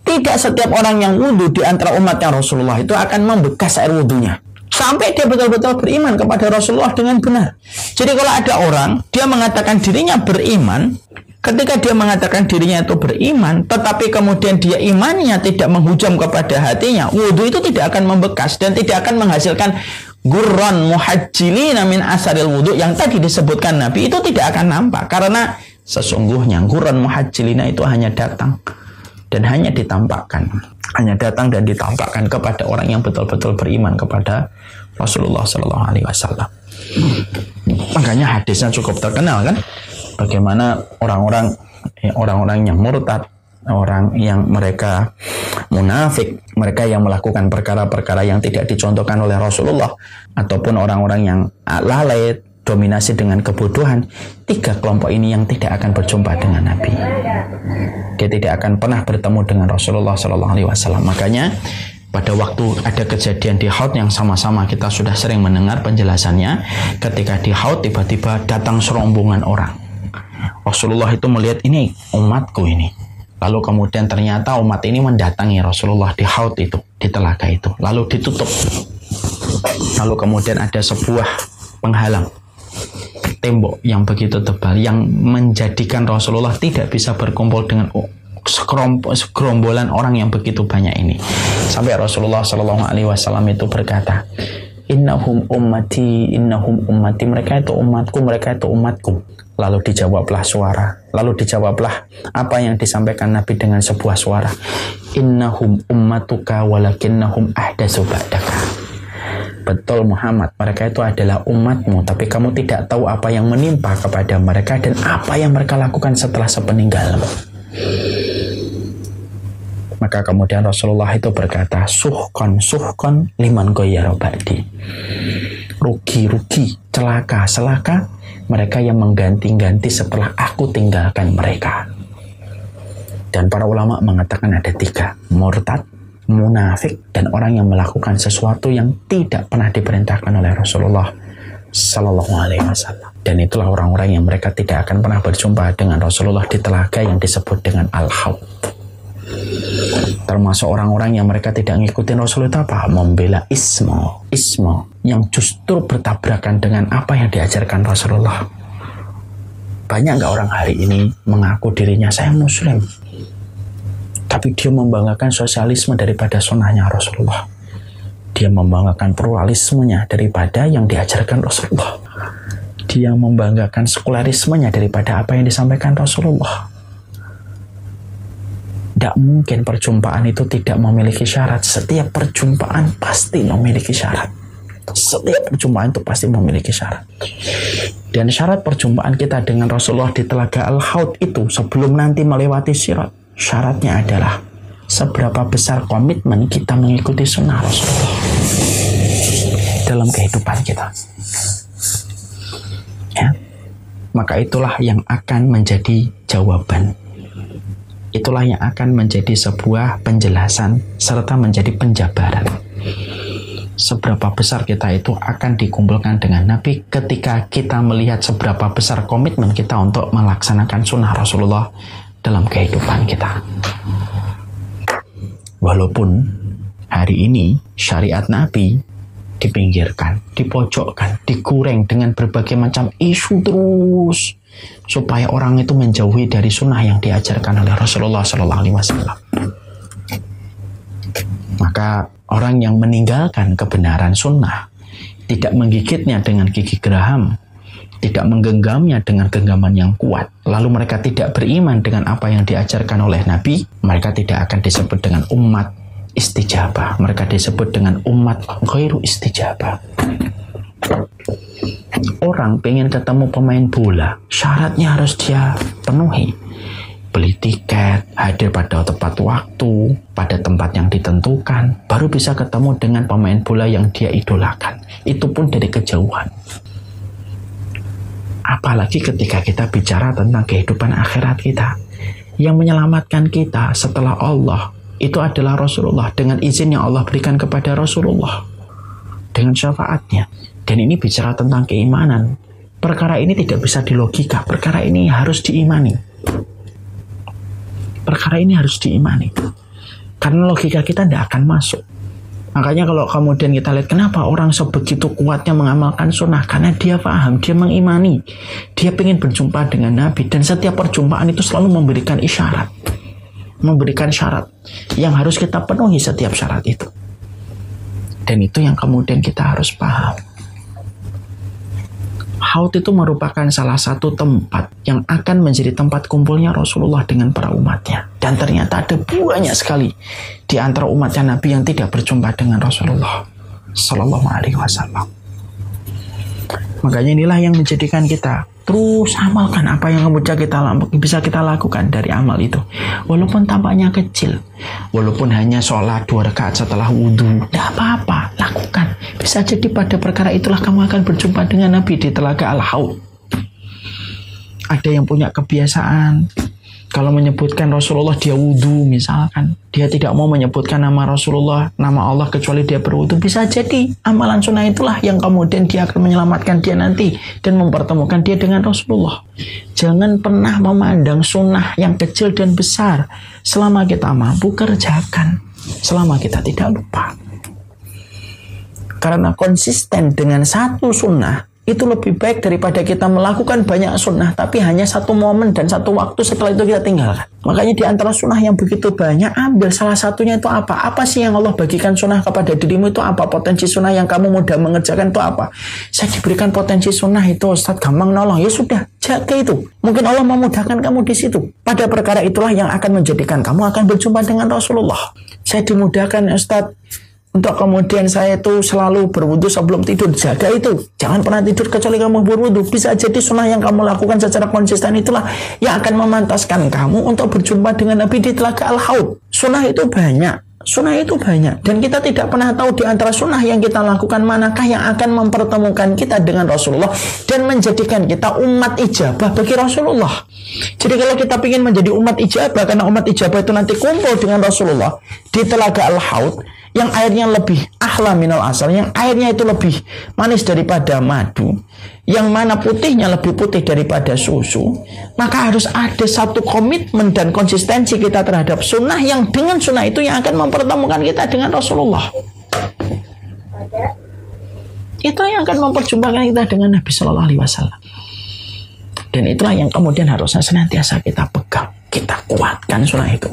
Tidak setiap orang yang wudhu di antara umatnya Rasulullah itu akan membekas air wudhunya sampai dia betul-betul beriman kepada Rasulullah dengan benar. Jadi kalau ada orang dia mengatakan dirinya beriman, ketika dia mengatakan dirinya itu beriman, tetapi kemudian dia imannya tidak menghujam kepada hatinya, wudhu itu tidak akan membekas dan tidak akan menghasilkan ghurran muhajjilina min asaril wudhu yang tadi disebutkan Nabi, itu tidak akan nampak. Karena sesungguhnya ghurran muhajjilina itu hanya datang dan hanya ditampakkan. Hanya datang dan ditampakkan kepada orang yang betul-betul beriman kepada Rasulullah SAW. Makanya hadisnya cukup terkenal kan? Bagaimana orang-orang yang murtad, orang yang mereka munafik, mereka yang melakukan perkara-perkara yang tidak dicontohkan oleh Rasulullah, ataupun orang-orang yang lalai, dominasi dengan kebodohan. Tiga kelompok ini yang tidak akan berjumpa dengan Nabi. Dia tidak akan pernah bertemu dengan Rasulullah SAW. Makanya pada waktu ada kejadian di Haud yang sama-sama kita sudah sering mendengar penjelasannya, ketika di Haud tiba-tiba datang serombongan orang. Rasulullah itu melihat ini umatku ini. Lalu kemudian ternyata umat ini mendatangi Rasulullah di Haud itu, di telaga itu. Lalu ditutup. Lalu kemudian ada sebuah penghalang, tembok yang begitu tebal yang menjadikan Rasulullah tidak bisa berkumpul dengan segerombolan orang yang begitu banyak ini. Sampai Rasulullah Shallallahu Alaihi Wasallam itu berkata, innahum ummati, mereka itu umatku, mereka itu umatku. Lalu dijawablah apa yang disampaikan Nabi dengan sebuah suara, innahum ummatuka walakinnahum ahdatsu ba'daka. Betul Muhammad, mereka itu adalah umatmu, tapi kamu tidak tahu apa yang menimpa kepada mereka dan apa yang mereka lakukan setelah sepeninggalmu. Maka kemudian Rasulullah itu berkata, suhkon liman ghayyara ba'di. Rugi, celaka mereka yang mengganti-ganti setelah aku tinggalkan mereka. Dan para ulama mengatakan ada 3, murtad, munafik, dan orang yang melakukan sesuatu yang tidak pernah diperintahkan oleh Rasulullah Sallallahu Alaihi Wasallam. Dan itulah orang-orang yang mereka tidak akan pernah berjumpa dengan Rasulullah di telaga yang disebut dengan Al-Haud. Termasuk orang-orang yang mereka tidak ngikutin Rasul itu apa? Membela ismo yang justru bertabrakan dengan apa yang diajarkan Rasulullah. Banyak nggak orang hari ini mengaku dirinya saya muslim, tapi dia membanggakan sosialisme daripada sunnahnya Rasulullah. Dia membanggakan pluralismenya daripada yang diajarkan Rasulullah. Dia membanggakan sekularismenya daripada apa yang disampaikan Rasulullah. Tidak mungkin perjumpaan itu tidak memiliki syarat. Setiap perjumpaan pasti memiliki syarat. Setiap perjumpaan itu pasti memiliki syarat. Dan syarat perjumpaan kita dengan Rasulullah di telaga Al-Haud itu sebelum nanti melewati sirat, syaratnya adalah seberapa besar komitmen kita mengikuti sunnah Rasulullah dalam kehidupan kita. Ya. Maka itulah yang akan menjadi jawaban. Itulah yang akan menjadi sebuah penjelasan serta menjadi penjabaran. Seberapa besar kita itu akan dikumpulkan dengan Nabi ketika kita melihat seberapa besar komitmen kita untuk melaksanakan sunnah Rasulullah dalam kehidupan kita. Walaupun hari ini syariat Nabi dipinggirkan, dipojokkan, digoreng dengan berbagai macam isu terus, supaya orang itu menjauhi dari sunnah yang diajarkan oleh Rasulullah Sallallahu Alaihi Wasallam. Maka orang yang meninggalkan kebenaran sunnah, tidak menggigitnya dengan gigi geraham, tidak menggenggamnya dengan genggaman yang kuat, lalu mereka tidak beriman dengan apa yang diajarkan oleh Nabi, mereka tidak akan disebut dengan umat istijabah. Mereka disebut dengan umat ghairu istijabah. Orang pengen ketemu pemain bola, syaratnya harus dia penuhi. Beli tiket, hadir pada tepat waktu, pada tempat yang ditentukan, baru bisa ketemu dengan pemain bola yang dia idolakan. Itu pun dari kejauhan. Apalagi ketika kita bicara tentang kehidupan akhirat kita. Yang menyelamatkan kita setelah Allah, itu adalah Rasulullah, dengan izin yang Allah berikan kepada Rasulullah, dengan syafaatnya. Dan ini bicara tentang keimanan. Perkara ini tidak bisa dilogika. Perkara ini harus diimani. Perkara ini harus diimani. Karena logika kita tidak akan masuk. Makanya kalau kemudian kita lihat kenapa orang sebegitu kuatnya mengamalkan sunnah. Karena dia paham, dia mengimani. Dia ingin berjumpa dengan Nabi. Dan setiap perjumpaan itu selalu memberikan isyarat. Memberikan syarat. Yang harus kita penuhi setiap syarat itu. Dan itu yang kemudian kita harus paham. Haud itu merupakan salah satu tempat yang akan menjadi tempat kumpulnya Rasulullah dengan para umatnya. Dan ternyata ada banyak sekali di antara umatnya Nabi yang tidak berjumpa dengan Rasulullah Sallallahu Alaihi Wasallam. Makanya inilah yang menjadikan kita terus amalkan apa yang bisa kita lakukan dari amal itu. Walaupun tampaknya kecil, walaupun hanya sholat 2 rakaat setelah wudhu, tidak apa-apa, lakukan. Bisa jadi pada perkara itulah kamu akan berjumpa dengan Nabi di telaga Al-Haud. Ada yang punya kebiasaan, kalau menyebutkan Rasulullah dia wudhu misalkan, dia tidak mau menyebutkan nama Rasulullah, nama Allah kecuali dia berwudhu. Bisa jadi amalan sunnah itulah yang kemudian dia akan menyelamatkan dia nanti dan mempertemukan dia dengan Rasulullah. Jangan pernah memandang sunnah yang kecil dan besar. Selama kita mampu, kerjakan. Selama kita tidak lupa. Karena konsisten dengan satu sunnah itu lebih baik daripada kita melakukan banyak sunnah tapi hanya satu momen dan satu waktu setelah itu kita tinggalkan. Makanya di antara sunnah yang begitu banyak, ambil salah satunya itu apa? Apa sih yang Allah bagikan sunnah kepada dirimu itu apa? Potensi sunnah yang kamu mudah mengerjakan itu apa? Saya diberikan potensi sunnah itu, Ustaz, gampang nolong. Ya sudah, jaga itu. Mungkin Allah memudahkan kamu di situ. Pada perkara itulah yang akan menjadikan kamu akan berjumpa dengan Rasulullah. Saya dimudahkan, Ustaz, untuk kemudian saya itu selalu berwudu sebelum tidur. Jaga itu. Jangan pernah tidur kecuali kamu berwudu. Bisa jadi sunnah yang kamu lakukan secara konsisten itulah yang akan memantaskan kamu untuk berjumpa dengan Nabi di Telaga Al-Haud. Sunnah itu banyak. Sunnah itu banyak. Dan kita tidak pernah tahu di antara sunnah yang kita lakukan manakah yang akan mempertemukan kita dengan Rasulullah dan menjadikan kita umat ijabah bagi Rasulullah. Jadi kalau kita ingin menjadi umat ijabah, karena umat ijabah itu nanti kumpul dengan Rasulullah di Telaga Al-Haud, yang airnya lebih ahla minal asal, yang airnya itu lebih manis daripada madu, yang mana putihnya lebih putih daripada susu, maka harus ada satu komitmen dan konsistensi kita terhadap sunnah, yang dengan sunnah itu yang akan mempertemukan kita dengan Rasulullah. Itu yang akan memperjumpakan kita dengan Nabi Sallallahu Alaihi Wasallam. Dan itulah yang kemudian harusnya senantiasa kita pegang, kita kuatkan sunnah itu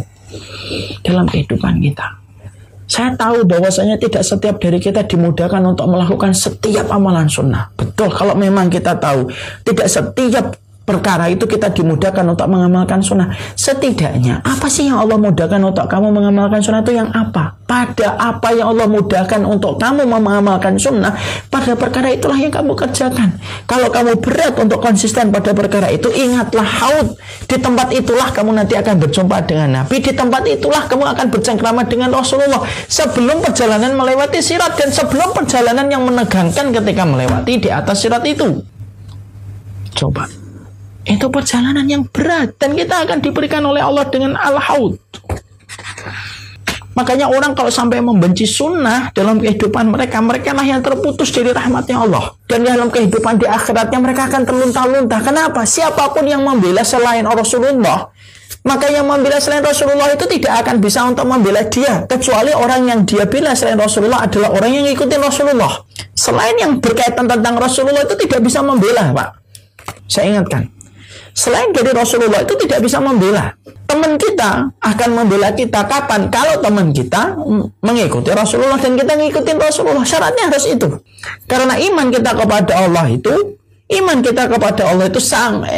dalam kehidupan kita. Saya tahu bahwasanya tidak setiap dari kita dimudahkan untuk melakukan setiap amalan sunnah. Betul, kalau memang kita tahu tidak setiap perkara itu kita dimudahkan untuk mengamalkan sunnah. Setidaknya, apa sih yang Allah mudahkan untuk kamu mengamalkan sunnah itu yang apa? Pada apa yang Allah mudahkan untuk kamu mengamalkan sunnah, pada perkara itulah yang kamu kerjakan. Kalau kamu berat untuk konsisten pada perkara itu, ingatlah haud. Di tempat itulah kamu nanti akan berjumpa dengan Nabi. Di tempat itulah kamu akan bercengkrama dengan Rasulullah. Sebelum perjalanan melewati sirat dan sebelum perjalanan yang menegangkan ketika melewati di atas sirat itu. Coba. Itu perjalanan yang berat dan kita akan diberikan oleh Allah dengan al-haud. Makanya orang kalau sampai membenci sunnah dalam kehidupan mereka, mereka lah yang terputus dari rahmatnya Allah. Dan dalam kehidupan di akhiratnya mereka akan terlunta-lunta. Kenapa? Siapapun yang membela selain Rasulullah, maka yang membela selain Rasulullah itu tidak akan bisa untuk membela dia, kecuali orang yang dia bela selain Rasulullah adalah orang yang ikutin Rasulullah. Selain yang berkaitan tentang Rasulullah itu tidak bisa membela, Pak. Saya ingatkan. Selain dari Rasulullah itu tidak bisa membela. Teman kita akan membela kita kapan? Kalau teman kita mengikuti Rasulullah dan kita ngikutin Rasulullah. Syaratnya harus itu. Karena iman kita kepada Allah itu,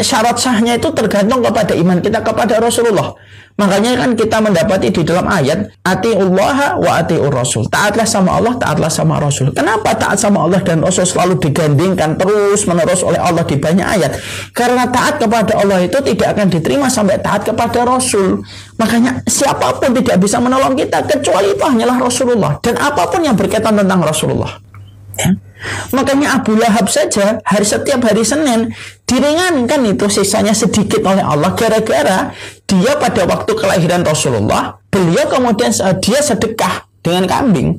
syarat sahnya itu tergantung kepada iman kita kepada Rasulullah. Makanya kan kita mendapati di dalam ayat atiullaha wa atiur rasul. Taatlah sama Allah, taatlah sama Rasul. Kenapa taat sama Allah dan Rasul selalu digandingkan terus menerus oleh Allah di banyak ayat? Karena taat kepada Allah itu tidak akan diterima sampai taat kepada Rasul. Makanya siapapun tidak bisa menolong kita kecuali itu hanyalah Rasulullah dan apapun yang berkaitan tentang Rasulullah. Ya. Makanya Abu Lahab saja setiap hari Senin diringankan itu sisanya sedikit oleh Allah gara-gara dia pada waktu kelahiran Rasulullah, beliau kemudian dia sedekah dengan kambing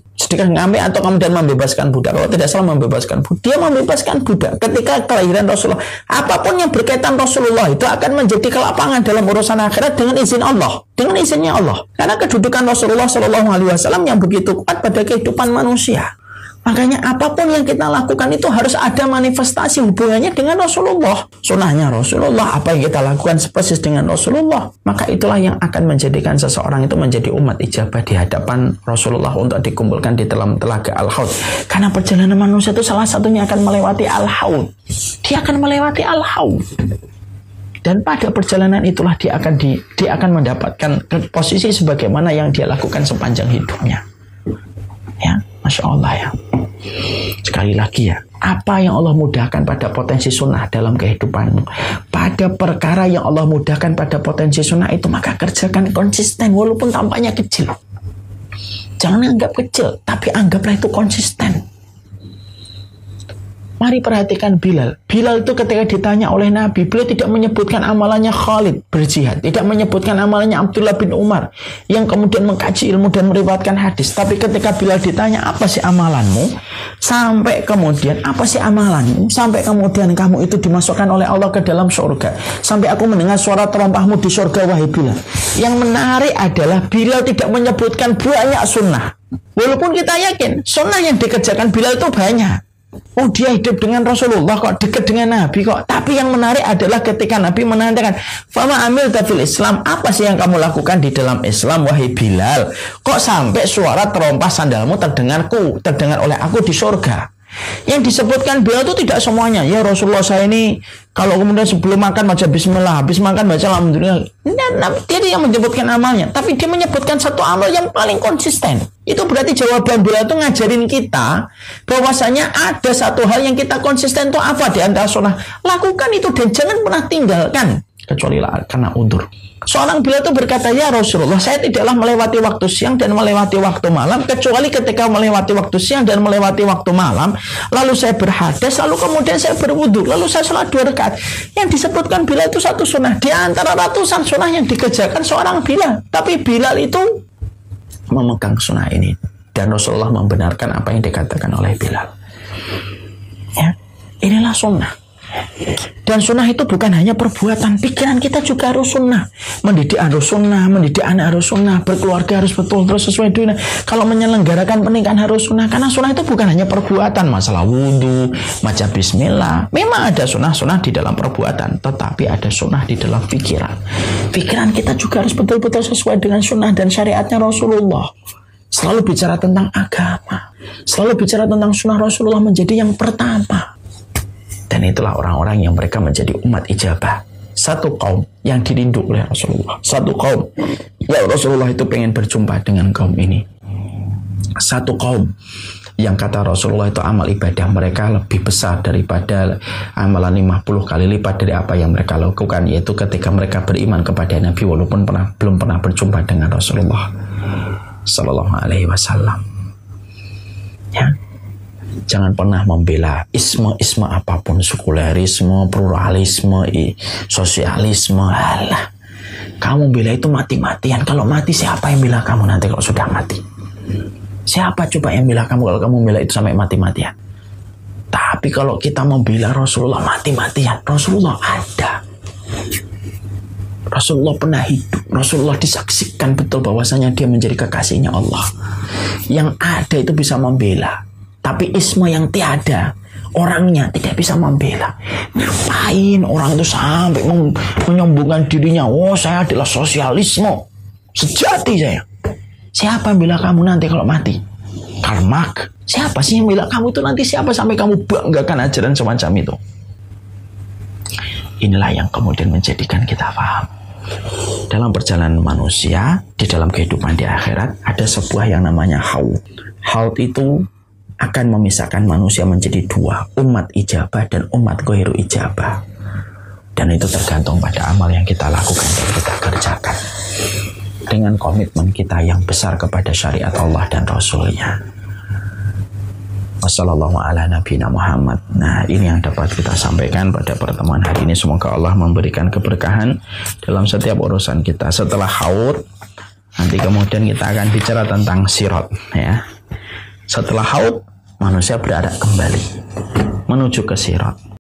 atau kemudian membebaskan budak. Kalau tidak salah membebaskan budak, dia membebaskan budak ketika kelahiran Rasulullah. Apapun yang berkaitan Rasulullah itu akan menjadi kelapangan dalam urusan akhirat dengan izin Allah, dengan izinnya Allah. Karena kedudukan Rasulullah Shallallahu Alaihi Wasallam yang begitu kuat pada kehidupan manusia. Makanya apapun yang kita lakukan itu harus ada manifestasi hubungannya dengan Rasulullah. Sunnahnya Rasulullah, apa yang kita lakukan persis dengan Rasulullah. Maka itulah yang akan menjadikan seseorang itu menjadi umat ijabah di hadapan Rasulullah untuk dikumpulkan di dalam Telaga Al-Haud. Karena perjalanan manusia itu salah satunya akan melewati Al-Haud. Dia akan melewati Al-Haud. Dan pada perjalanan itulah dia akan mendapatkan posisi sebagaimana yang dia lakukan sepanjang hidupnya. Ya, Masya Allah ya. Sekali lagi ya, apa yang Allah mudahkan pada potensi sunnah dalam kehidupanmu, pada perkara yang Allah mudahkan pada potensi sunnah itu, maka kerjakan konsisten walaupun tampaknya kecil. Jangan anggap kecil, tapi anggaplah itu konsisten. Mari perhatikan Bilal. Bilal itu ketika ditanya oleh Nabi, beliau tidak menyebutkan amalannya Khalid berjihad, tidak menyebutkan amalannya Abdullah bin Umar yang kemudian mengkaji ilmu dan meriwayatkan hadis. Tapi ketika Bilal ditanya, apa sih amalanmu? Sampai kemudian, apa sih amalanmu? Sampai kemudian kamu itu dimasukkan oleh Allah ke dalam surga. Sampai aku mendengar suara terompahmu di surga, wahai Bilal. Yang menarik adalah Bilal tidak menyebutkan banyak sunnah. Walaupun kita yakin sunnah yang dikerjakan Bilal itu banyak. Oh, dia hidup dengan Rasulullah kok, dekat dengan Nabi kok. Tapi yang menarik adalah ketika Nabi menanyakan, "Fama amil tafil Islam?" Apa sih yang kamu lakukan di dalam Islam, wahai Bilal? Kok sampai suara terompas sandalmu terdengar oleh aku di surga? Yang disebutkan Bilal itu tidak semuanya. Ya Rasulullah, saya ini kalau kemudian sebelum makan baca bismillah, habis makan baca alhamdulillah. Dia yang menyebutkan amalnya, tapi dia menyebutkan satu amal yang paling konsisten. Itu berarti jawaban Bilal itu ngajarin kita bahwasanya ada satu hal yang kita konsisten itu apa di antara sunnah. Lakukan itu dan jangan pernah tinggalkan kecuali karena udzur. Seorang Bilal itu berkata, "Ya Rasulullah, saya tidaklah melewati waktu siang dan melewati waktu malam, kecuali ketika melewati waktu siang dan melewati waktu malam, lalu saya berhadas, lalu kemudian saya berwudu, lalu saya sholat 2 rakaat." Yang disebutkan Bilal itu satu sunnah di antara ratusan sunnah yang dikerjakan seorang Bilal. Tapi Bilal itu memegang sunnah ini, dan Rasulullah membenarkan apa yang dikatakan oleh Bilal. Ya, inilah sunnah. Dan sunnah itu bukan hanya perbuatan, pikiran kita juga harus sunnah. Mendidik harus sunnah, mendidik anak harus sunnah, berkeluarga harus betul terus sesuai dunia. Kalau menyelenggarakan pernikahan harus sunnah, karena sunnah itu bukan hanya perbuatan, masalah wudhu, baca bismillah. Memang ada sunnah-sunnah di dalam perbuatan, tetapi ada sunnah di dalam pikiran. Pikiran kita juga harus betul-betul sesuai dengan sunnah dan syariatnya Rasulullah. Selalu bicara tentang agama, selalu bicara tentang sunnah Rasulullah menjadi yang pertama. Dan itulah orang-orang yang mereka menjadi umat ijabah. Satu kaum yang dirindu oleh Rasulullah. Satu kaum yang Rasulullah itu pengen berjumpa dengan kaum ini. Satu kaum yang kata Rasulullah itu amal ibadah mereka lebih besar daripada amalan 50 kali lipat dari apa yang mereka lakukan, yaitu ketika mereka beriman kepada Nabi walaupun belum pernah berjumpa dengan Rasulullah Sallallahu Alaihi Wasallam. Ya. Jangan pernah membela isme apapun, sekulerisme, pluralisme, sosialisme. Alah, kamu bela itu mati-matian. Kalau mati siapa yang bela kamu nanti kalau sudah mati? Siapa coba yang bela kamu kalau kamu bela itu sampai mati-matian? Tapi kalau kita membela Rasulullah mati-matian, Rasulullah ada. Rasulullah pernah hidup. Rasulullah disaksikan betul bahwasanya dia menjadi kekasihnya Allah. Yang ada itu bisa membela. Tapi isme yang tiada, orangnya tidak bisa membela. Ngapain orang itu sampai menyombongkan dirinya? Oh, saya adalah sosialisme sejati saya. Siapa yang bela kamu nanti kalau mati? Karl Marx. Siapa sih yang bela kamu itu nanti? Siapa sampai kamu banggakan ajaran semacam itu? Inilah yang kemudian menjadikan kita paham. Dalam perjalanan manusia, di dalam kehidupan di akhirat, ada sebuah yang namanya haud. Haud itu akan memisahkan manusia menjadi 2, umat ijabah dan umat ghairu ijabah. Dan itu tergantung pada amal yang kita lakukan dan kita kerjakan. Dengan komitmen kita yang besar kepada syariat Allah dan Rasulnya. Wassalamualaikum warahmatullahi wabarakatuh. Nah, ini yang dapat kita sampaikan pada pertemuan hari ini. Semoga Allah memberikan keberkahan dalam setiap urusan kita. Setelah haud, nanti kemudian kita akan bicara tentang sirat, ya. Setelah haud, manusia bergerak kembali menuju ke sirat.